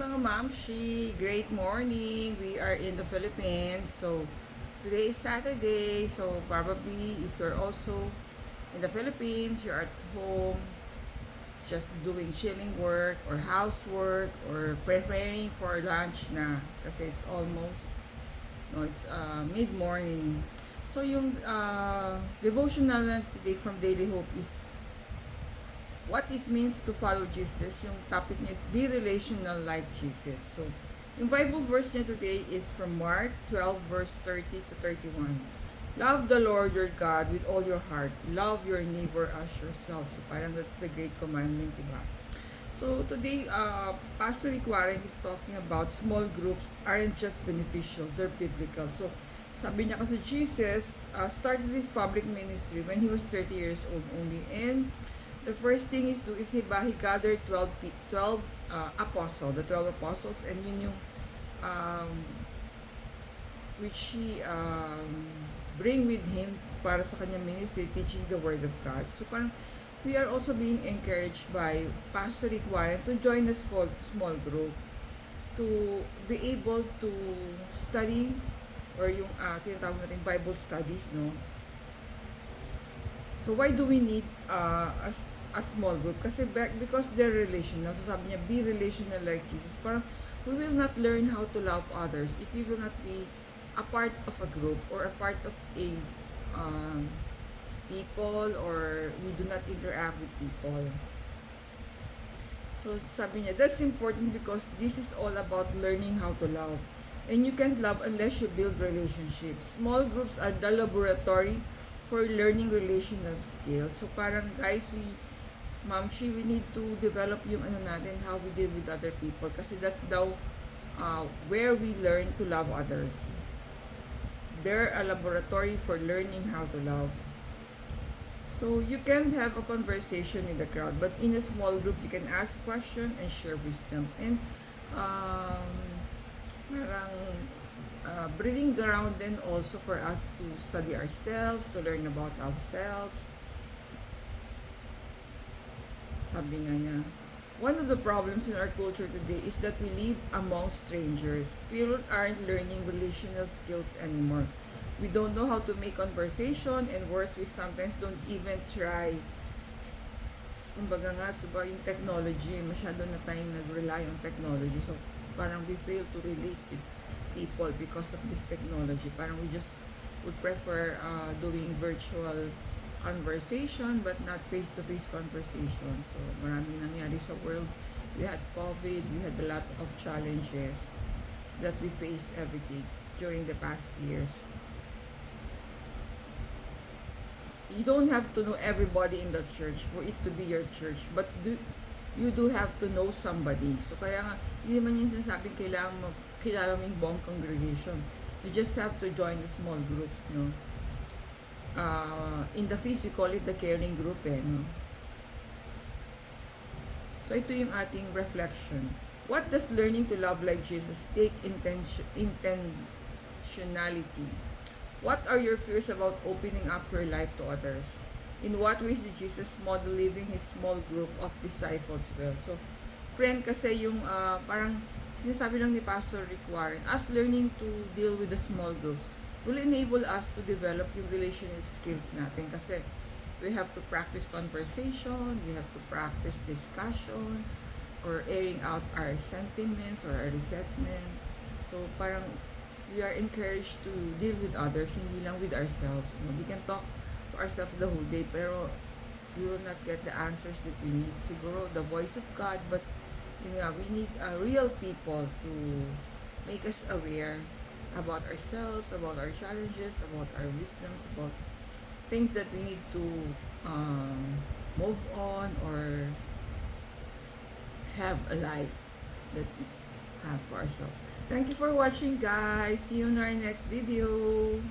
mga mamshi! Great morning! We are in the Philippines. So, today is Saturday. So, probably if you're also in the Philippines, you're at home, just doing chilling work or housework or preparing for lunch na. Kasi it's almost, no, it's mid-morning. So, yung devotional na today from Daily Hope is what it means to follow Jesus. Yung topic niya is be relational like Jesus. So, yung Bible verse niya today is from Mark 12 verse 30 to 31. Love the Lord your God with all your heart. Love your neighbor as yourself. So, parang that's the great commandment, diba? So, today, Pastor Rick Warren is talking about small groups aren't just beneficial, they're biblical. So, sabi niya kasi Jesus started his public ministry when he was 30 years old only. And the first thing is he gathered 12 apostles, the 12 apostles, and yun yung which he bring with him para sa kanyang ministry, teaching the Word of God. So parang we are also being encouraged by Pastor Rick Warren to join a small group to be able to study or yung tinatawag natin Bible studies, no? So why do we need a small group? Kasi because they're relational. So sabi niya, be relational like Jesus. Parang we will not learn how to love others if we will not be a part of a group or a part of a people, or we do not interact with people. So sabi niya, that's important because this is all about learning how to love. And you can't love unless you build relationships. Small groups are the laboratory for learning relational skills. So parang guys, Mamshi, we need to develop yung natin, how we deal with other people. Kasi that's daw where we learn to love others. They're a laboratory for learning how to love. So you can have a conversation in the crowd, but in a small group, you can ask questions and share wisdom. And parang breeding ground then also for us to study ourselves, to learn about ourselves. Sabi nga niya, one of the problems in our culture today is that we live among strangers. People aren't learning relational skills anymore. We don't know how to make conversation, and worse, we sometimes don't even try. Kumbaga nga, diba, yung technology, masyado na tayong nag-rely on technology. So, parang we fail to relate with people because of this technology. Parang we just would prefer doing virtual conversation but not face-to-face conversation. So, maraming nangyari sa world. We had COVID, we had a lot of challenges that we face every day during the past years. You don't have to know everybody in the church for it to be your church, but you do have to know somebody. So, kaya nga, hindi naman yung sinasabing kilala mo yung buong congregation. You just have to join the small groups, no? In the feast, we call it the caring group, no? So, ito yung ating reflection. What does learning to love like Jesus take intentionality? What are your fears about opening up your life to others? In what ways did Jesus model living his small group of disciples well? So, friend, kasi yung parang sinasabi lang ni Pastor Rick Warren, us learning to deal with the small groups will enable us to develop yung relationship skills natin. Kasi we have to practice conversation, we have to practice discussion, or airing out our sentiments or our resentment. So, parang we are encouraged to deal with others, hindi lang with ourselves. No? We can talk to ourselves the whole day, pero we will not get the answers that we need. Siguro, the voice of God, but yun nga, we need real people to make us aware about ourselves, about our challenges, about our wisdoms, about things that we need to move on or have a life that we have for ourselves. Thank you for watching, guys. See you in our next video.